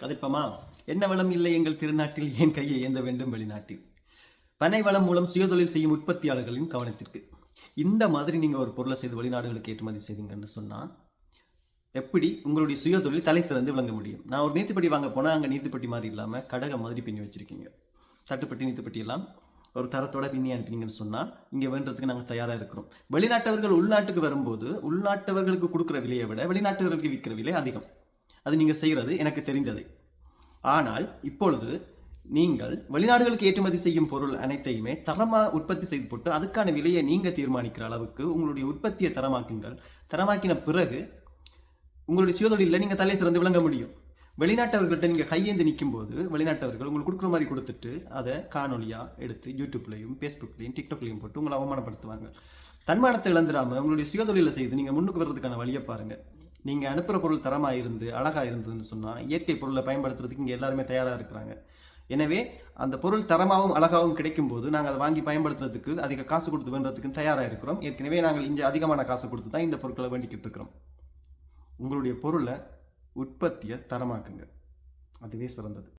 அதுப்பமா என்ன வளம் இல்லை எங்கள் திருநாட்டில் ஏன் கையை ஏந்த வேண்டும் வெளிநாட்டில். பனை வளம் மூலம் சுயதொழில் செய்யும் உற்பத்தியாளர்களின் கவனத்திற்கு. இந்த மாதிரி நீங்கள் ஒரு பொருளை செய்து வெளிநாடுகளுக்கு ஏற்றுமதி செய்தீங்கன்னு சொன்னால் எப்படி உங்களுடைய சுயதொழில் தலை சிறந்து விளங்க முடியும். நான் ஒரு நீத்துப்பட்டி வாங்க போனால் அங்கே நீத்துப்பட்டி மாதிரி இல்லாமல் கடகம் மாதிரி பின்னி வச்சுருக்கீங்க. தட்டுப்பட்டி நீத்துப்பட்டி எல்லாம் ஒரு தரத்தோட பின்னி அனுப்பினீங்கன்னு சொன்னால் இங்கே வேண்டதுக்கு நாங்கள் தயாராக இருக்கிறோம். வெளிநாட்டவர்கள் உள்நாட்டுக்கு வரும்போது உள்நாட்டவர்களுக்கு கொடுக்குற விலையை விட வெளிநாட்டவர்களுக்கு விற்கிற விலை அதிகம். அது நீங்கள் செய்கிறது எனக்கு தெரிந்தது. ஆனால் இப்பொழுது நீங்கள் வெளிநாடுகளுக்கு ஏற்றுமதி செய்யும் பொருள் அனைத்தையுமே தரமாக உற்பத்தி செய்து போட்டு அதுக்கான விலையை நீங்கள் தீர்மானிக்கிற அளவுக்கு உங்களுடைய உற்பத்தியை தரமாக்குங்கள். தரமாக்கின பிறகு உங்களுடைய சுயதொழிலில் நீங்கள் தலை சிறந்து விளங்க முடியும். வெளிநாட்டவர்கள்ட்ட நீங்கள் கையேந்து நிற்கும் போது வெளிநாட்டவர்கள் உங்களுக்கு கொடுக்குற மாதிரி கொடுத்துட்டு அதை காணொலியாக எடுத்து யூடியூப்லையும் ஃபேஸ்புக்லையும் டிக்டாக்லையும் போட்டு உங்களை அவமானப்படுத்துவாங்க. தன்மானத்தை இழந்துடாமல் உங்களுடைய சுயதொழிலை செய்து நீங்கள் முன்னுக்கு வர்றதுக்கான வழியை பாருங்கள். நீங்கள் அனுப்புகிற பொருள் தரமாக இருந்து அழகாக இருந்ததுன்னு சொன்னால் இயற்கை பொருளை பயன்படுத்துறதுக்கு இங்கே எல்லாருமே தயாராக இருக்கிறாங்க. எனவே அந்த பொருள் தரமாகவும் அழகாகவும் கிடைக்கும் போது நாங்கள் அதை வாங்கி பயன்படுத்துறதுக்கு அதிக காசு கொடுத்து வேண்டுறதுக்கு தயாராக இருக்கிறோம். ஏற்கனவே நாங்கள் இங்கே அதிகமான காசு கொடுத்து தான் இந்த பொருட்களை வேண்டிக்கிட்டு இருக்கிறோம். உங்களுடைய பொருளை உற்பத்தியை தரமாக்குங்க, அதுவே சிறந்தது.